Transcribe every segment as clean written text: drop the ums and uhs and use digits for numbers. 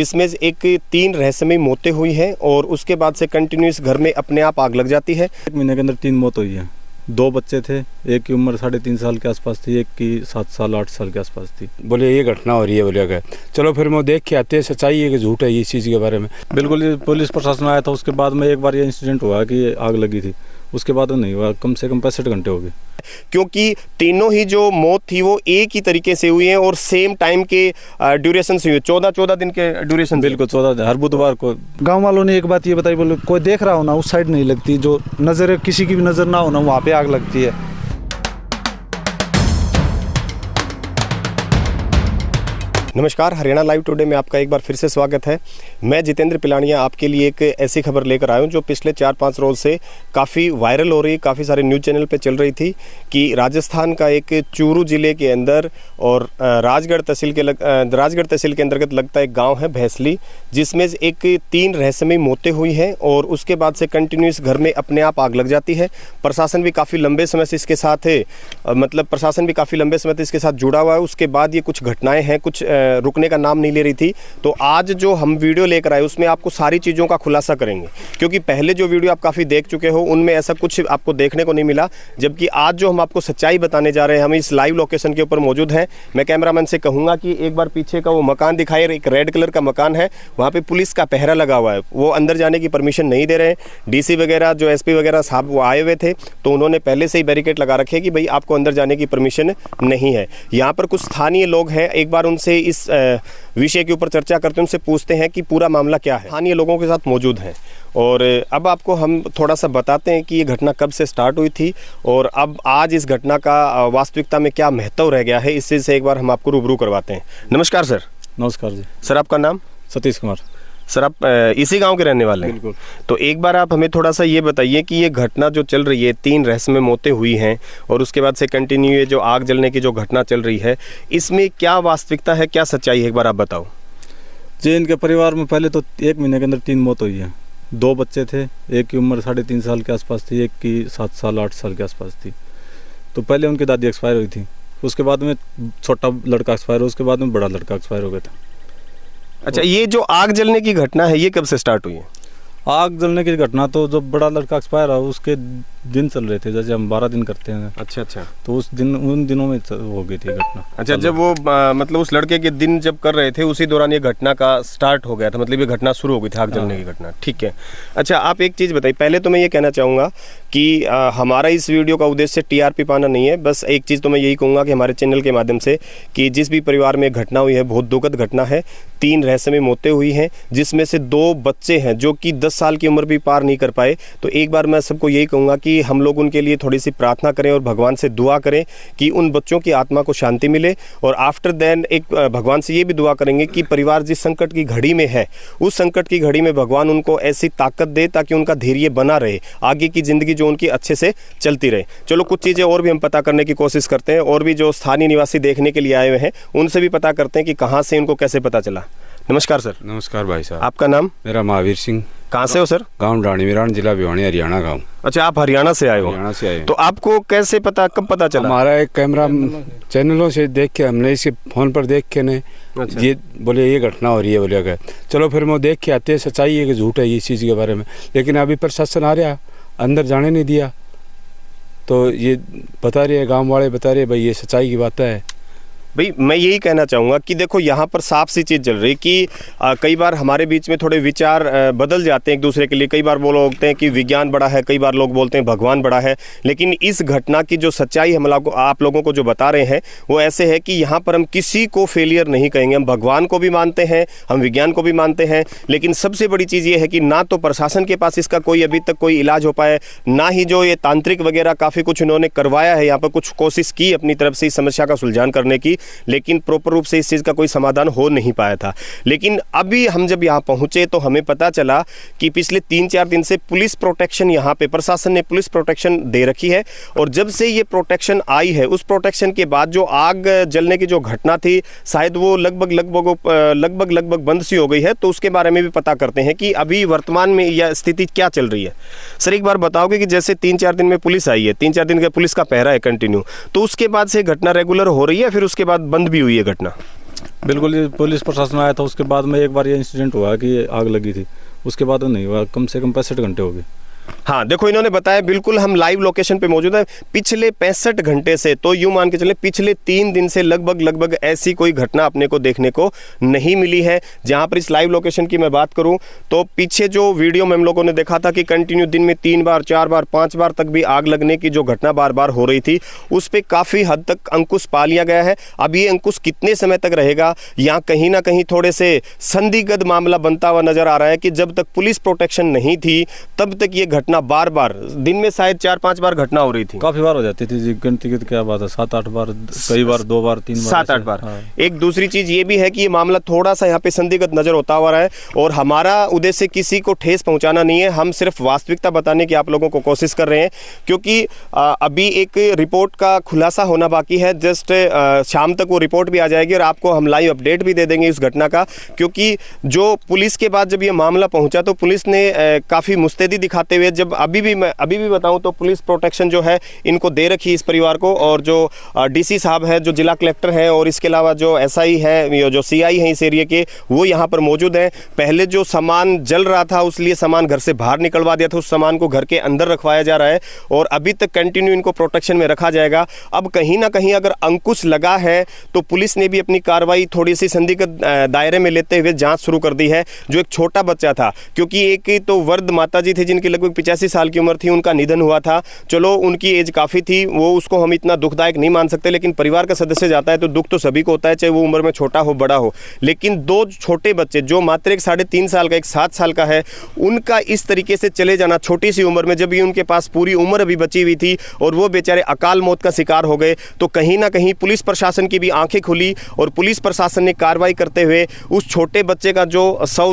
इसमें एक 3 रहस्यमयी मौतें हुई हैं और उसके बाद से कंटिन्यूस घर में अपने आप आग लग जाती है। 1 महीने के अंदर 3 मौत हुई है। 2 बच्चे थे, एक की उम्र 3.5 साल के आसपास थी, एक की 7 साल 8 साल के आसपास थी। बोले ये घटना हो रही है, बोले गए चलो फिर मैं देख के आते हैं सच्चाई है कि झूठ है इस चीज़ के बारे में। बिल्कुल, ये पुलिस प्रशासन आया था, उसके बाद में एक बार ये इंसिडेंट हुआ कि आग लगी थी, उसके बाद नहीं हुआ। कम से कम 65 घंटे हो गए, क्योंकि तीनों ही जो मौत थी वो एक ही तरीके से हुई है और सेम टाइम के ड्यूरेशन से हुई है। 14 दिन के ड्यूरेशन। बिल्कुल 14 हर बुधवार को। गांव वालों ने एक बात ये बताई, बोले कोई देख रहा हो ना उस साइड नहीं लगती, जो नज़र किसी की भी नज़र ना हो ना वहाँ पे आग लगती है। नमस्कार, हरियाणा लाइव टुडे में आपका एक बार फिर से स्वागत है। मैं जितेंद्र पिलानिया आपके लिए एक ऐसी खबर लेकर आया हूँ जो पिछले 4-5 रोज़ से काफ़ी वायरल हो रही, काफ़ी सारे न्यूज़ चैनल पे चल रही थी कि राजस्थान का एक चूरू ज़िले के अंदर और राजगढ़ तहसील के अंतर्गत लगता एक गाँव है भैंसली, जिसमें एक 3 रहस्यमयी मौतें हुई हैं और उसके बाद से कंटिन्यूस घर में अपने आप आग लग जाती है। प्रशासन भी काफ़ी लंबे समय से इसके साथ है, प्रशासन भी काफ़ी लंबे समय से इसके साथ जुड़ा हुआ है। उसके बाद ये कुछ घटनाएँ हैं, कुछ रुकने का नाम नहीं ले रही थी। तो आज जो हम वीडियो लेकर आए उसमें आपको सारी चीज़ों का खुलासा करेंगे, क्योंकि पहले जो वीडियो आप काफ़ी देख चुके हो उनमें ऐसा कुछ आपको देखने को नहीं मिला। जबकि आज जो हम आपको सच्चाई बताने जा रहे हैं, हम इस लाइव लोकेशन के ऊपर मौजूद हैं। मैं कैमरामैन से कहूँगा कि एक बार पीछे का वो मकान दिखाए, एक रेड कलर का मकान है, वहाँ पर पुलिस का पहरा लगा हुआ है। वो अंदर जाने की परमिशन नहीं दे रहे हैं। DC वगैरह जो SP वगैरह साहब वो आए हुए थे, तो उन्होंने पहले से ही बैरिकेड लगा रखे कि भाई आपको अंदर जाने की परमिशन नहीं है। यहाँ पर कुछ स्थानीय लोग हैं, एक बार उनसे इस विषय के ऊपर चर्चा करते हैं, उनसे पूछते हैं कि पूरा मामला क्या है। स्थानीय लोगों के साथ मौजूद हैं और अब आपको हम थोड़ा सा बताते हैं कि ये घटना कब से स्टार्ट हुई थी और अब आज इस घटना का वास्तविकता में क्या महत्व रह गया है, इससे से एक बार हम आपको रूबरू करवाते हैं। नमस्कार सर। नमस्कार जी। सर आपका नाम? सतीश कुमार। सर आप इसी गांव के रहने वाले हैं? बिल्कुल। तो एक बार आप हमें थोड़ा सा ये बताइए कि ये घटना जो चल रही है, 3 रहस्यमय मौतें हुई हैं और उसके बाद से कंटिन्यू ये जो आग जलने की जो घटना चल रही है, इसमें क्या वास्तविकता है, क्या सच्चाई है, एक बार आप बताओ जी। इनके परिवार में पहले तो 1 महीने के अंदर 3 मौत हुई है। 2 बच्चे थे, एक की उम्र 3.5 साल के आसपास थी, एक की 7 साल 8 साल के आसपास थी। तो पहले उनकी दादी एक्सपायर हुई थी, उसके बाद में छोटा लड़का एक्सपायर हुआ, उसके बाद में बड़ा लड़का एक्सपायर हो गया था। अच्छा, ये जो आग जलने की घटना है ये कब से स्टार्ट हुई है? आग जलने की घटना तो जब बड़ा लड़का एक्सपायर हुआ उसके दिन चल रहे थे, जैसे हम 12 दिन करते हैं। अच्छा। तो उन दिनों में हो गई थी घटना। अच्छा, जब वो मतलब उस लड़के के दिन जब कर रहे थे उसी दौरान ये घटना का स्टार्ट हो गया था, मतलब ये घटना शुरू हो गई थी, आग जलने की घटना। ठीक है। अच्छा, आप एक चीज़ बताइए। पहले तो मैं ये कहना चाहूँगा कि हमारा इस वीडियो का उद्देश्य TRP पाना नहीं है। बस एक चीज़ तो मैं यही कहूँगा कि हमारे चैनल के माध्यम से कि जिस भी परिवार में घटना हुई है, बहुत दुखद घटना है। 3 रहस्यमयी मौतें हुई हैं, जिसमें से 2 बच्चे हैं जो कि 10 साल की उम्र भी पार नहीं कर पाए। तो एक बार मैं सबको यही कहूँगा कि हम लोग उनके लिए थोड़ी सी प्रार्थना करें और भगवान से दुआ करें कि उन बच्चों की आत्मा को शांति मिले। और आफ्टर देन एक भगवान से ये भी दुआ करेंगे कि परिवार जिस संकट की घड़ी में है, उस संकट की घड़ी में भगवान उनको ऐसी ताकत दे ताकि उनका धैर्य बना रहे, आगे की ज़िंदगी जो उनकी अच्छे से चलती रहे। चलो, कुछ चीज़ें और भी हम पता करने की कोशिश करते हैं और भी जो स्थानीय निवासी देखने के लिए आए हुए हैं उनसे भी पता करते हैं कि कहाँ से इनको कैसे पता चला। नमस्कार सर। नमस्कार भाई साहब। आपका नाम? मेरा महावीर सिंह। कहाँ से हो सर? गाँव डाणी मिरान, जिला भिवानी, हरियाणा गाँव। अच्छा, आप हरियाणा से आए हो? हरियाणा से आए। तो आपको कैसे पता, कब पता चला? हमारा एक कैमरा चैनलों से देख के, हमने इसे फ़ोन पर देख के ने अच्छा। ये बोले ये घटना हो रही है, बोले गए चलो फिर मैं देख के आते हैं सच्चाई है कि झूठ है इस चीज़ के बारे में। लेकिन अभी प्रशासन आ रहा, अंदर जाने नहीं दिया। तो ये बता रहे हैं, गाँव वाले बता रहे हैं भाई ये सच्चाई की बात है। भाई मैं यही कहना चाहूँगा कि देखो यहाँ पर साफ सी चीज़ चल रही कि कई बार हमारे बीच में थोड़े विचार बदल जाते हैं एक दूसरे के लिए। कई बार वो लोग बोलते हैं कि विज्ञान बड़ा है, कई बार लोग बोलते हैं भगवान बड़ा है। लेकिन इस घटना की जो सच्चाई हम आप लोगों को जो बता रहे हैं वो ऐसे है कि यहाँ पर हम किसी को फेलियर नहीं कहेंगे। हम भगवान को भी मानते हैं, हम विज्ञान को भी मानते हैं, लेकिन सबसे बड़ी चीज़ ये है कि ना तो प्रशासन के पास इसका कोई अभी तक कोई इलाज हो पाया, ना ही जो ये तांत्रिक वगैरह काफ़ी कुछ उन्होंने करवाया है, यहाँ पर कुछ कोशिश की अपनी तरफ से इस समस्या का सुलझान करने की, लेकिन प्रॉपर रूप से इस चीज़ का कोई समाधान हो नहीं पाया था। लेकिन अभी हम जब यहाँ पहुँचे तो हमें पता चला कि पिछले 3-4 दिन से पुलिस प्रोटेक्शन, यहाँ पे प्रशासन ने पुलिस प्रोटेक्शन दे रखी है। और जब से ये प्रोटेक्शन आई है, उस प्रोटेक्शन के बाद जो आग जलने की जो घटना थी शायद वो लगभग बंद सी हो गई है। तो उसके बारे में भी पता करते हैं कि अभी वर्तमान में यह स्थिति क्या चल रही है। सर एक बार बताओगे कि जैसे 3-4 दिन में पुलिस आई है, 3-4 दिन का पुलिस का पहरा है कंटिन्यू, तो उसके बाद से घटना रेगुलर हो रही है, फिर उसके बाद बंद भी हुई है घटना? बिल्कुल, ये पुलिस प्रशासन आया था, उसके बाद में एक बार ये इंसिडेंट हुआ कि आग लगी थी, उसके बाद नहीं हुआ, कम से कम 65 घंटे हो गए। हाँ देखो, इन्होंने बताया, बिल्कुल हम लाइव लोकेशन पे मौजूद है। पिछले 65 घंटे से, तो यूं मान के चले पिछले 3 दिन से लगभग ऐसी कोई घटना अपने को देखने को नहीं मिली है। जहां पर इस लाइव लोकेशन की मैं बात करूं तो पीछे जो वीडियो में हम लोगों ने देखा था कि कंटिन्यू दिन में 3 बार 4 बार 5 बार तक भी आग लगने की जो घटना बार बार हो रही थी, उस पर काफ़ी हद तक अंकुश पा लिया गया है। अब ये अंकुश कितने समय तक रहेगा, यहाँ कहीं ना कहीं थोड़े से संदिग्ध मामला बनता हुआ नजर आ रहा है कि जब तक पुलिस प्रोटेक्शन नहीं थी तब तक ये घटना बार बार दिन में शायद 4-5 बार घटना हो रही थी। काफी बार हो जाती थी जी, गिनती की तो क्या बात है, 7-8 बार, कई बार 2 बार 3 बार, 7-8 बार। हाँ। एक दूसरी चीज ये भी है कि ये मामला थोड़ा सा यहाँ पे संदिग्ध नजर होता हुआ रहा है, और हमारा उद्देश्य किसी को ठेस पहुंचाना नहीं है, हम सिर्फ वास्तविकता बताने की आप लोगों को कोशिश कर रहे हैं, क्योंकि अभी एक रिपोर्ट का खुलासा होना बाकी है। जस्ट शाम तक वो रिपोर्ट भी आ जाएगी और आपको हम लाइव अपडेट भी दे देंगे इस घटना का, क्योंकि जो पुलिस के बाद जब ये मामला पहुंचा तो पुलिस ने काफ़ी मुस्तैदी दिखाते हुए, जब अभी भी बताऊं तो पुलिस प्रोटेक्शन जो है इनको दे रखी इस परिवार को, और जो डीसी साहब है, जो जिला कलेक्टर है, और इसके अलावा जो एसआई है, जो सीआई हैं इस एरिया के, वो यहाँ पर मौजूद हैं। पहले जो सामान जल रहा था उसलिए सामान घर से बाहर निकलवा दिया था, उस सामान को घर के अंदर रखवाया जा रहा है और अभी तक कंटिन्यू इनको प्रोटेक्शन में रखा जाएगा। अब कहीं ना कहीं अगर अंकुश लगा है तो पुलिस ने भी अपनी कार्रवाई थोड़ी सी संदिग्ध दायरे में लेते हुए जाँच शुरू कर दी है। जो एक छोटा बच्चा था, क्योंकि एक तो वृद्ध माता जी थे जिनकी लगभग 85 साल की उम्र थी, उनका निधन हुआ था। चलो उनकी एज काफ़ी थी, वो उसको हम इतना दुखदायक नहीं मान सकते, लेकिन परिवार का सदस्य जाता है तो दुख तो सभी को होता है, चाहे वो उम्र में छोटा हो बड़ा हो। लेकिन 2 छोटे बच्चे, जो मात्र एक 3.5 साल का, एक 7 साल का है, उनका इस तरीके से चले जाना छोटी सी उम्र में, जब भी उनके पास पूरी उम्र अभी बची हुई थी और वो बेचारे अकाल मौत का शिकार हो गए, तो कहीं ना कहीं पुलिस प्रशासन की भी आंखें खुली और पुलिस प्रशासन ने कार्रवाई करते हुए उस छोटे बच्चे का जो शव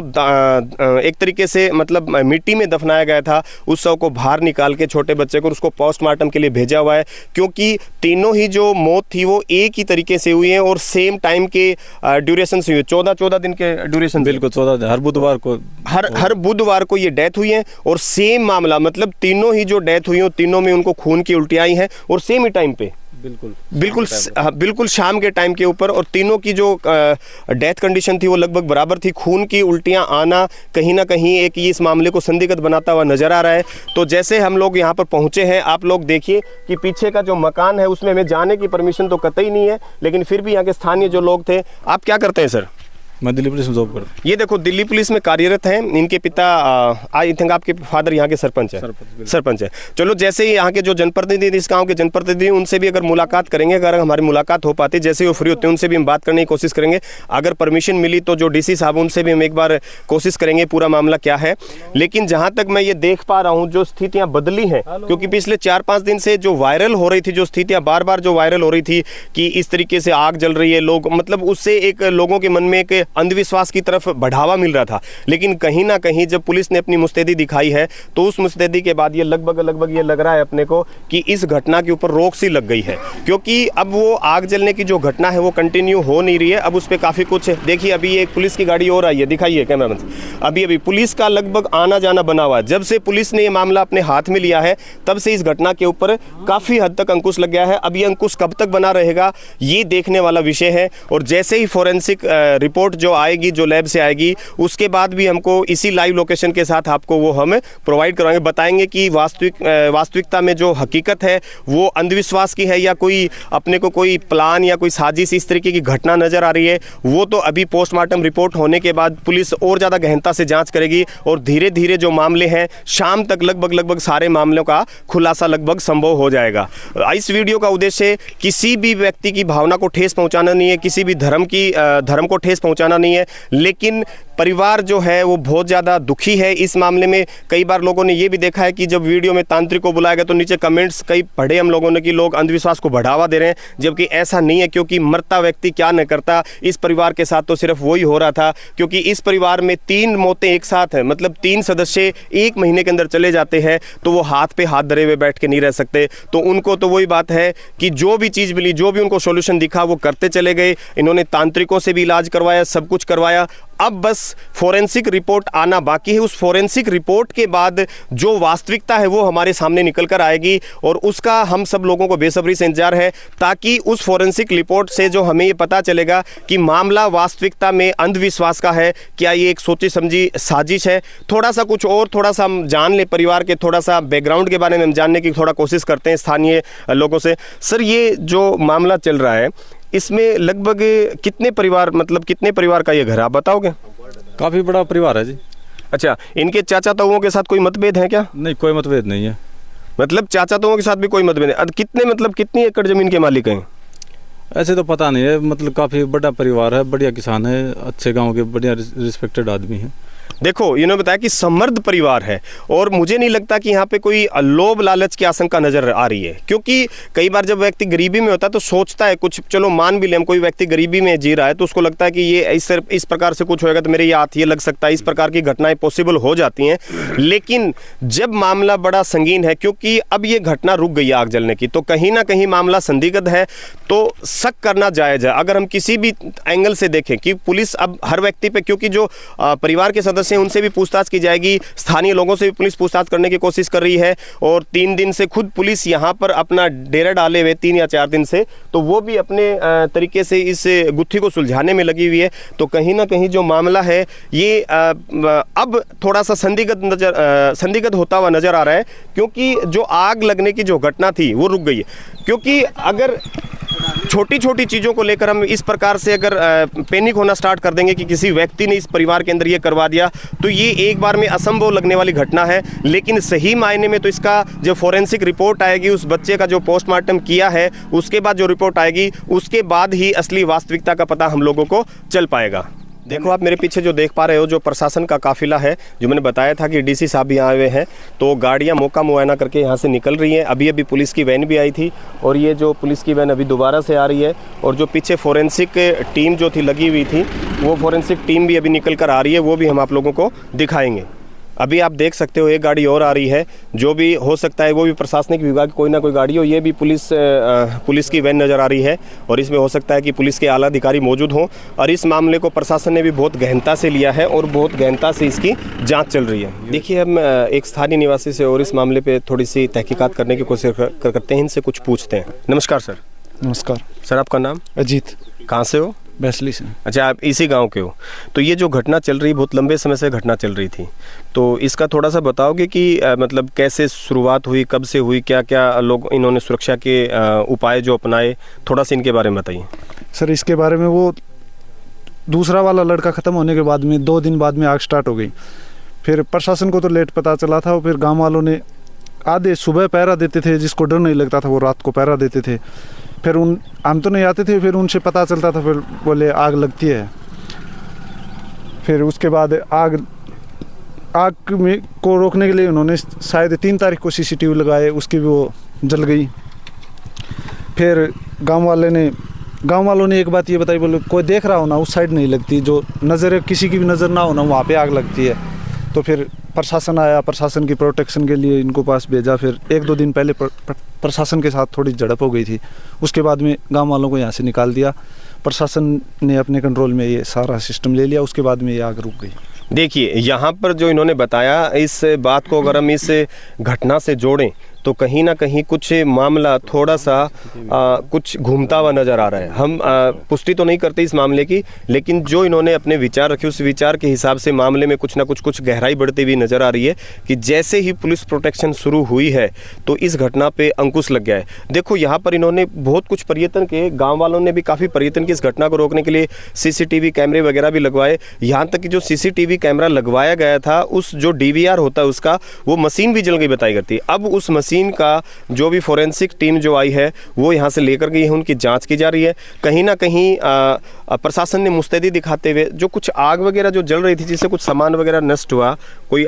एक तरीके से मतलब मिट्टी में दफनाया गया था, उस शव को बाहर निकाल के छोटे बच्चे को उसको पोस्टमार्टम के लिए भेजा हुआ है, क्योंकि तीनों ही जो मौत थी वो एक ही तरीके से हुई है और सेम टाइम के ड्यूरेशन से हुई है। 14 दिन के ड्यूरेशन, बिल्कुल 14, हर बुधवार को, हर बुधवार को ये डेथ हुई है। और सेम मामला, मतलब तीनों ही जो डेथ हुई है तीनों में उनको खून की उल्टियाँ आई हैं और सेम ही टाइम पे, बिल्कुल शाम के टाइम के ऊपर, और तीनों की जो डेथ कंडीशन थी वो लगभग बराबर थी। खून की उल्टियां आना कहीं ना कहीं एक ये इस मामले को संदिग्ध बनाता हुआ नजर आ रहा है। तो जैसे हम लोग यहाँ पर पहुँचे हैं, आप लोग देखिए कि पीछे का जो मकान है उसमें हमें जाने की परमिशन तो कतई नहीं है, लेकिन फिर भी यहाँ के स्थानीय जो लोग थे। आप क्या करते हैं सर? मैं दिल्ली पुलिस में जॉब करता हूँ। ये देखो, दिल्ली पुलिस में कार्यरत हैं। इनके पिता आई थिंक आपके फादर यहाँ के सरपंच है, सरपंच है। चलो, जैसे ही यहाँ के जो जनप्रतिनिधि, इस गांव के जनप्रतिनिधि, उनसे भी अगर मुलाकात करेंगे, अगर हमारी मुलाकात हो पाती, जैसे वो फ्री होते हैं उनसे भी हम बात करने की कोशिश करेंगे। अगर परमिशन मिली तो जो डीसी साहब, उनसे भी हम एक बार कोशिश करेंगे पूरा मामला क्या है। लेकिन जहाँ तक मैं ये देख पा रहा हूँ, जो स्थितियाँ बदली हैं, क्योंकि पिछले 4-5 दिन से जो वायरल हो रही थी, जो स्थितियाँ बार बार जो वायरल हो रही थी कि इस तरीके से आग जल रही है, लोग मतलब उससे एक लोगों के मन में एक अंधविश्वास की तरफ बढ़ावा मिल रहा था। लेकिन कहीं ना कहीं जब पुलिस ने अपनी मुस्तैदी दिखाई है तो उस मुस्तैदी के बाद ये लगभग ये लग रहा है अपने को कि इस घटना के ऊपर रोक सी लग गई है, क्योंकि अब वो आग जलने की जो घटना है वो कंटिन्यू हो नहीं रही है। अब उस पर काफ़ी कुछ देखिए, अभी एक पुलिस की गाड़ी और आई है, दिखाइए कैमरामैन, अभी पुलिस का लगभग आना जाना बना हुआ है। जब से पुलिस ने ये मामला अपने हाथ में लिया है तब से इस घटना के ऊपर काफ़ी हद तक अंकुश लग गया है। अब ये अंकुश कब तक बना रहेगा ये देखने वाला विषय है, और जैसे ही फोरेंसिक रिपोर्ट जो आएगी, जो लैब से आएगी, उसके बाद भी हमको इसी लाइव लोकेशन के साथ आपको वो हम प्रोवाइड करवाएंगे, बताएंगे कि वास्तविकता में जो हकीकत है वो अंधविश्वास की है या कोई अपने को कोई प्लान या कोई साजिश इस तरीके की घटना नज़र आ रही है। वो तो अभी पोस्टमार्टम रिपोर्ट होने के बाद पुलिस और ज़्यादा गहनता से जांच करेगी और धीरे धीरे जो मामले हैं शाम तक लगभग सारे मामलों का खुलासा लगभग संभव हो जाएगा। इस वीडियो का उद्देश्य किसी भी व्यक्ति की भावना को ठेस पहुंचाना नहीं है, किसी भी धर्म को ठेस पहुंचाना नहीं है, लेकिन परिवार जो है वो बहुत ज़्यादा दुखी है इस मामले में। कई बार लोगों ने ये भी देखा है कि जब वीडियो में तांत्रिक को बुलाया गया तो नीचे कमेंट्स कई पढ़े हम लोगों ने कि लोग अंधविश्वास को बढ़ावा दे रहे हैं, जबकि ऐसा नहीं है, क्योंकि मरता व्यक्ति क्या न करता। इस परिवार के साथ तो सिर्फ वही हो रहा था, क्योंकि इस परिवार में 3 मौतें एक साथ हैं, मतलब 3 सदस्य 1 महीने के अंदर चले जाते हैं, तो वो हाथ पे हाथ धरे हुए बैठ के नहीं रह सकते। तो उनको तो वही बात है कि जो भी चीज़ मिली, जो भी उनको सोल्यूशन दिखा वो करते चले गए। इन्होंने तांत्रिकों से भी इलाज करवाया, सब कुछ करवाया। अब बस फोरेंसिक रिपोर्ट आना बाकी है। उस फोरेंसिक रिपोर्ट के बाद जो वास्तविकता है वो हमारे सामने निकल कर आएगी और उसका हम सब लोगों को बेसब्री से इंतजार है, ताकि उस फोरेंसिक रिपोर्ट से जो हमें ये पता चलेगा कि मामला वास्तविकता में अंधविश्वास का है, क्या ये एक सोची समझी साजिश है। थोड़ा सा कुछ और थोड़ा सा हम जान ले परिवार के, थोड़ा सा बैकग्राउंड के बारे में हम जानने की थोड़ा कोशिश करते हैं स्थानीय लोगों से। सर, ये जो मामला चल रहा है इसमें लगभग कितने परिवार, मतलब कितने परिवार का ये घर, आप बताओगे? काफ़ी बड़ा परिवार है जी। अच्छा, इनके चाचा ताऊओं के साथ कोई मतभेद है क्या? नहीं, कोई मतभेद नहीं है। मतलब चाचा ताऊओं के साथ भी कोई मतभेद है? कितने, मतलब कितनी एकड़ जमीन के मालिक हैं? ऐसे तो पता नहीं है, मतलब काफ़ी बड़ा परिवार है, बढ़िया किसान है, अच्छे गांव के बढ़िया रिस्पेक्टेड आदमी है। देखो, इन्होंने बताया कि समृद्ध परिवार है और मुझे नहीं लगता कि यहाँ पे कोई लोभ लालच की आशंका नजर आ रही है, क्योंकि कई बार जब व्यक्ति गरीबी में होता है तो सोचता है कुछ, चलो मान भी ले हम कोई व्यक्ति गरीबी में जी रहा है तो उसको लगता है कि ये इस प्रकार से कुछ होएगा तो मेरे हाथ ये लग सकता है, इस प्रकार की घटनाएं पॉसिबल हो जाती हैं। लेकिन जब मामला बड़ा संगीन है, क्योंकि अब ये घटना रुक गई आग जलने की, तो कहीं ना कहीं मामला संदिग्ध है, तो शक करना जायज़ है। अगर हम किसी भी एंगल से देखें कि पुलिस अब हर व्यक्ति पे, क्योंकि जो परिवार के सदस्य हैं उनसे भी पूछताछ की जाएगी, स्थानीय लोगों से भी पुलिस पूछताछ करने की कोशिश कर रही है, और 3 दिन से खुद पुलिस यहाँ पर अपना डेरा डाले हुए 3 या 4 दिन से, तो वो भी अपने तरीके से इस गुत्थी को सुलझाने में लगी हुई है। तो कहीं ना कहीं जो मामला है ये अब थोड़ा सा संदिग्ध होता हुआ नजर आ रहा है, क्योंकि जो आग लगने की जो घटना थी वो रुक गई है। क्योंकि अगर छोटी छोटी चीज़ों को लेकर हम इस प्रकार से अगर पैनिक होना स्टार्ट कर देंगे कि किसी व्यक्ति ने इस परिवार के अंदर ये करवा दिया, तो ये एक बार में असंभव लगने वाली घटना है। लेकिन सही मायने में तो इसका जो फोरेंसिक रिपोर्ट आएगी, उस बच्चे का जो पोस्टमार्टम किया है, उसके बाद जो रिपोर्ट आएगी, उसके बाद ही असली वास्तविकता का पता हम लोगों को चल पाएगा। देखो, आप मेरे पीछे जो देख पा रहे हो, जो प्रशासन का काफिला है, जो मैंने बताया था कि डीसी साहब भी आए हुए हैं, तो गाड़ियां मौका मुआयना करके यहां से निकल रही हैं। अभी अभी पुलिस की वैन भी आई थी और ये जो पुलिस की वैन अभी दोबारा से आ रही है, और जो पीछे फोरेंसिक टीम जो थी लगी हुई थी, वो फोरेंसिक टीम भी अभी निकल कर आ रही है, वो भी हम आप लोगों को दिखाएंगे। अभी आप देख सकते हो एक गाड़ी और आ रही है, जो भी हो सकता है वो भी प्रशासनिक विभाग की कोई ना कोई गाड़ी हो। ये भी पुलिस की वैन नज़र आ रही है और इसमें हो सकता है कि पुलिस के आला अधिकारी मौजूद हों। और इस मामले को प्रशासन ने भी बहुत गहनता से लिया है और बहुत गहनता से इसकी जांच चल रही है। देखिए, हम एक स्थानीय निवासी से और इस मामले पर थोड़ी सी तहकीकात करने की कोशिश करते हैं, इनसे कुछ पूछते हैं। नमस्कार सर। नमस्कार सर, आपका नाम? अजीत। कहाँ से हो? बैसली से। अच्छा, आप इसी गांव के हो। तो ये जो घटना चल रही, बहुत लंबे समय से घटना चल रही थी, तो इसका थोड़ा सा बताओगे कि मतलब कैसे शुरुआत हुई, कब से हुई, क्या क्या लोग इन्होंने सुरक्षा के उपाय जो अपनाए, थोड़ा सा इनके बारे में बताइए। सर, इसके बारे में वो दूसरा वाला लड़का ख़त्म होने के बाद में 2 दिन बाद में आग स्टार्ट हो गई। फिर प्रशासन को तो लेट पता चला था, और फिर गाँव वालों ने आधे सुबह पहरा देते थे, जिसको डर नहीं लगता था वो रात को पहरा देते थे। फिर हम तो नहीं आते थे, फिर उनसे पता चलता था, फिर बोले आग लगती है। फिर उसके बाद आग में को रोकने के लिए उन्होंने शायद 3 तारीख को CCTV लगाए, उसकी भी वो जल गई। फिर गांव वालों ने एक बात ये बताई, बोले कोई देख रहा हो ना उस साइड नहीं लगती, जो नज़र किसी की भी नज़र ना हो ना वहाँ पे आग लगती है। तो फिर प्रशासन आया, प्रशासन की प्रोटेक्शन के लिए इनको पास भेजा। फिर 1-2 दिन पहले प्रशासन के साथ थोड़ी झड़प हो गई थी, उसके बाद में गांव वालों को यहाँ से निकाल दिया। प्रशासन ने अपने कंट्रोल में ये सारा सिस्टम ले लिया, उसके बाद में ये आग रुक गई। देखिए, यहाँ पर जो इन्होंने बताया, इस बात को अगर हम इस घटना से जोड़ें तो कहीं ना कहीं कुछ मामला थोड़ा सा कुछ घूमता हुआ नज़र आ रहा है। हम पुष्टि तो नहीं करते इस मामले की, लेकिन जो इन्होंने अपने विचार रखे उस विचार के हिसाब से मामले में कुछ ना कुछ गहराई बढ़ती हुई नज़र आ रही है कि जैसे ही पुलिस प्रोटेक्शन शुरू हुई है तो इस घटना पे अंकुश लग गया है। देखो, यहाँ पर इन्होंने बहुत कुछ प्रयत्न किए, गाँव वालों ने भी काफ़ी प्रयत्न किए इस घटना को रोकने के लिए। CCTV कैमरे वगैरह भी लगवाए, यहाँ तक कि जो CCTV कैमरा लगवाया गया था, उस जो DVR होता है उसका, वो मशीन भी जल गई बताई करती है। अब उस मशीन का जो भी फोरेंसिक टीम जो आई है वो यहाँ से लेकर गई है, उनकी जांच की जा रही है। कहीं ना कहीं प्रशासन ने मुस्तैदी दिखाते हुए जो कुछ आग वगैरह जो जल रही थी, जिससे कुछ सामान वगैरह नष्ट हुआ, कोई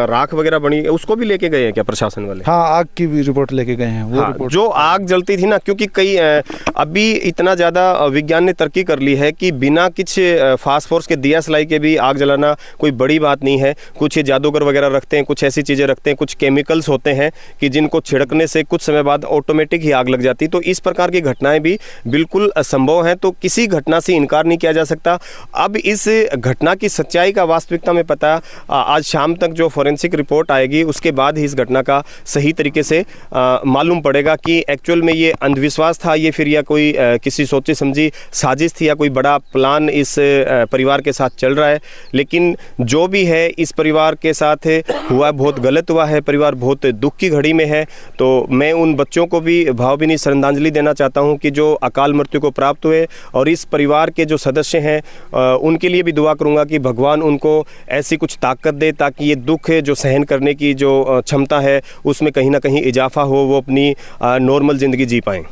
राख वगैरह बनी, उसको भी लेके गए हैं क्या प्रशासन वाले? हाँ, आग की भी रिपोर्ट लेके गए हैं। वो रिपोर्ट जो आग जलती थी ना, क्योंकि कई अभी इतना ज़्यादा विज्ञान ने तरक्की कर ली है कि बिना कुछ फास्फोरस के दिया सलाई के भी आग जलाना कोई बड़ी बात नहीं है। कुछ जादूगर वगैरह रखते हैं, कुछ ऐसी चीज़ें रखते हैं, कुछ केमिकल्स होते हैं कि जिन केरोसिन को छिड़कने से कुछ समय बाद ऑटोमेटिक ही आग लग जाती। तो इस प्रकार की घटनाएं भी बिल्कुल असंभव हैं, तो किसी घटना से इनकार नहीं किया जा सकता। अब इस घटना की सच्चाई का वास्तविकता में पता आज शाम तक जो फॉरेंसिक रिपोर्ट आएगी उसके बाद ही इस घटना का सही तरीके से मालूम पड़ेगा कि एक्चुअल में ये अंधविश्वास था ये फिर या कोई किसी सोची समझी साजिश थी या कोई बड़ा प्लान इस परिवार के साथ चल रहा है। लेकिन जो भी है इस परिवार के साथ हुआ बहुत गलत हुआ है, परिवार बहुत दुख की घड़ी में है। तो मैं उन बच्चों को भी भावभीनी श्रद्धांजलि देना चाहता हूं कि जो अकाल मृत्यु को प्राप्त हुए, और इस परिवार के जो सदस्य हैं उनके लिए भी दुआ करूंगा कि भगवान उनको ऐसी कुछ ताकत दे ताकि ये दुख जो सहन करने की जो क्षमता है उसमें कहीं ना कहीं इजाफा हो, वो अपनी नॉर्मल ज़िंदगी जी पाएँ।